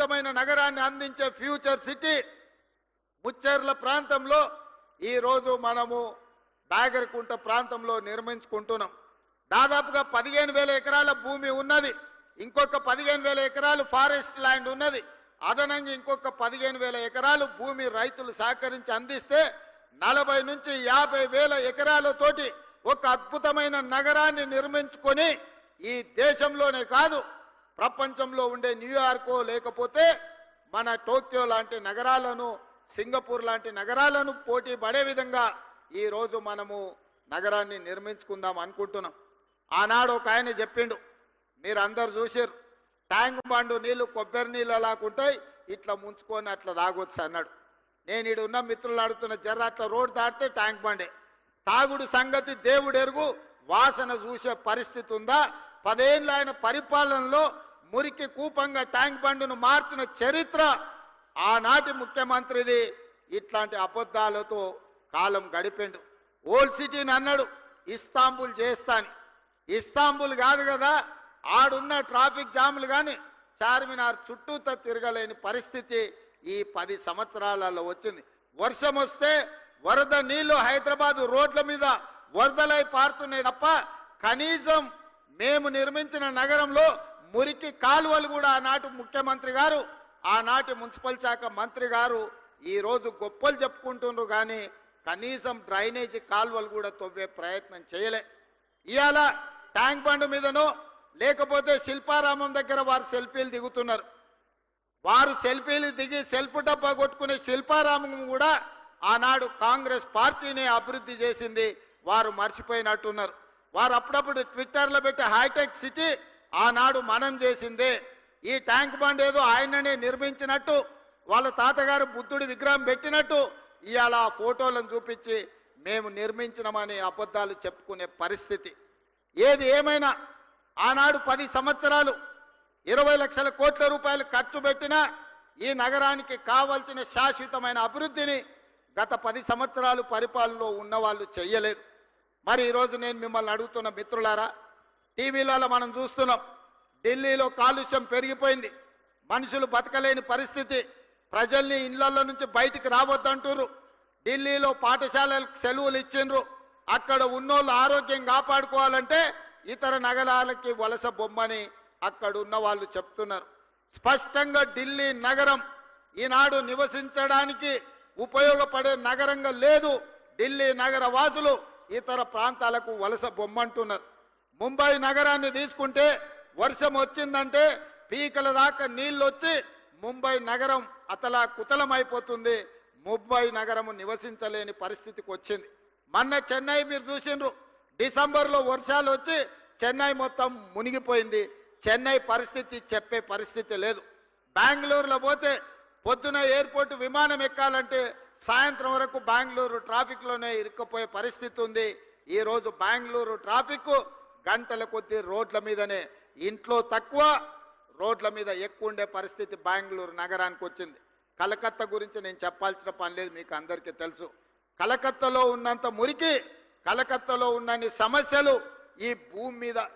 అద్భుతమైన నగరాన్ని అందించే ఫ్యూచర్ సిటీ ముచ్చెర్ల ప్రాంతంలో ఈరోజు మనము బాగరకుంట ప్రాంతంలో నిర్మించుకుంటున్నాం. దాదాపుగా 15,000 ఎకరాల భూమి ఉన్నది. ఇంకొక 15,000 ఎకరాలు ఫారెస్ట్ ల్యాండ్ ఉన్నది. అదనంగా ఇంకొక 15,000 ఎకరాలు భూమి రైతులు సహకరించి అందిస్తే 40 నుంచి 50,000 ఎకరాలతోటి ఒక అద్భుతమైన నగరాన్ని నిర్మించుకొని ఈ దేశంలోనే కాదు ప్రపంచంలో ఉండే న్యూయార్కో లేకపోతే మన టోక్యో లాంటి నగరాలను, సింగపూర్ లాంటి నగరాలను పోటీ పడే విధంగా ఈరోజు మనము నగరాన్ని నిర్మించుకుందాం అనుకుంటున్నాం. ఆనాడు ఒక ఆయన చెప్పిండు, మీరు అందరు చూసారు, ట్యాంక్ బండు నీళ్లు కొబ్బరి నీళ్ళు అలాగుంటాయి, ఇట్లా ముంచుకొని అట్లా తాగొచ్చు అన్నాడు. నేను ఈడు ఉన్న మిత్రులు అడుగుతున్న, జర్ర అట్లా రోడ్డు దాటితే ట్యాంక్ బండే. తాగుడు సంగతి దేవుడు ఎరుగు, వాసన చూసే పరిస్థితి ఉందా? 10 ఏళ్ళ ఆయన పరిపాలనలో మురికి కూపంగా ట్యాంక్ బండును మార్చిన చరిత్ర ఆనాటి ముఖ్యమంత్రిది. ఇట్లాంటి అబద్ధాలతో కాలం గడిపిండు. ఓల్డ్ సిటీని అన్నాడు ఇస్తాంబుల్ చేస్తాని. ఇస్తాంబుల్ కాదు కదా, ఆడున్న ట్రాఫిక్ జాములు కానీ చార్మినార్ చుట్టూతో తిరగలేని పరిస్థితి ఈ 10 సంవత్సరాలలో వచ్చింది. వర్షం వస్తే వరద నీళ్లు హైదరాబాద్ రోడ్ల మీద వరదలై పారుతున్నాయి తప్ప కనీసం మేము నిర్మించిన నగరంలో మురికి కాలువలు కూడా ఆనాటి ముఖ్యమంత్రి గారు, ఆనాటి మున్సిపల్ శాఖ మంత్రి గారు ఈరోజు గొప్పలు చెప్పుకుంటున్నారు కానీ కనీసం డ్రైనేజీ కాలువలు కూడా తవ్వే ప్రయత్నం చేయలే. ఇవాళ ట్యాంక్ బండ్ మీదనో లేకపోతే శిల్పారామం దగ్గర వారు సెల్ఫీలు దిగుతున్నారు. వారు సెల్ఫీలు దిగి సెల్ఫ్ డబ్బా కొట్టుకునే శిల్పారామం కూడా ఆనాడు కాంగ్రెస్ పార్టీనే అభివృద్ధి చేసింది, వారు మర్చిపోయినట్టున్నారు. వారు అప్పుడప్పుడు ట్విట్టర్లో పెట్టి హైటెక్ సిటీ ఆనాడు మనం చేసిందే. ఈ ట్యాంక్ బండ్ ఏదో ఆయననే నిర్మించినట్టు, వాళ్ళ తాతగారు బుద్ధుడి విగ్రహం పెట్టినట్టు ఇవాళ ఆ ఫోటోలను చూపించి మేము నిర్మించినామని అబద్ధాలు చెప్పుకునే పరిస్థితి. ఏది ఏమైనా ఆనాడు 10 సంవత్సరాలు 20 లక్షల కోట్ల రూపాయలు ఖర్చు పెట్టినా ఈ నగరానికి కావాల్సిన శాశ్వతమైన అభివృద్ధిని గత 10 సంవత్సరాలు పరిపాలనలో ఉన్నవాళ్ళు చెయ్యలేదు. మరి ఈరోజు నేను మిమ్మల్ని అడుగుతున్న మిత్రులారా, టీవీలలో మనం చూస్తున్నాం, ఢిల్లీలో కాలుష్యం పెరిగిపోయింది, మనుషులు బతకలేని పరిస్థితి, ప్రజల్ని ఇళ్లలో నుంచి బయటికి రావద్దంటారు. ఢిల్లీలో పాఠశాలలకు సెలవులు ఇచ్చిండ్రు. అక్కడ ఉన్నోళ్ళు ఆరోగ్యం కాపాడుకోవాలంటే ఇతర నగరాలకి వలస బొమ్మని అక్కడ ఉన్న వాళ్ళు చెప్తున్నారు. స్పష్టంగా ఢిల్లీ నగరం ఈనాడు నివసించడానికి ఉపయోగపడే నగరంగా లేదు. ఢిల్లీ నగర వాసులు ఇతర ప్రాంతాలకు వలస బొమ్మంటున్నారు. ముంబై నగరాన్ని తీసుకుంటే వర్షం వచ్చిందంటే పీకల దాకా నీళ్ళు వచ్చి ముంబై నగరం అతలా కుతలమైపోతుంది. ముంబై నగరము నివసించలేని పరిస్థితికి వచ్చింది. మొన్న చెన్నై మీరు చూసిండ్రు, డిసెంబర్లో వర్షాలు వచ్చి చెన్నై మొత్తం మునిగిపోయింది. చెన్నై పరిస్థితి చెప్పే పరిస్థితి లేదు. బెంగళూరులో పోతే పొద్దున ఎయిర్పోర్ట్ విమానం ఎక్కాలంటే సాయంత్రం వరకు బెంగళూరు ట్రాఫిక్లోనే ఇరుక్కుపోయే పరిస్థితి ఉంది. ఈరోజు బెంగళూరు ట్రాఫిక్ గంటల కొద్దీ రోడ్ల మీదనే, ఇంట్లో తక్కువ రోడ్ల మీద ఎక్కువ ఉండే పరిస్థితి బెంగళూరు నగరానికి వచ్చింది. కలకత్తా గురించి నేను చెప్పాల్సిన పని లేదు, మీకు అందరికీ తెలుసు. కలకత్తాలో ఉన్నంత మురికి, కలకత్తాలో ఉన్నన్ని సమస్యలు ఈ భూమి మీద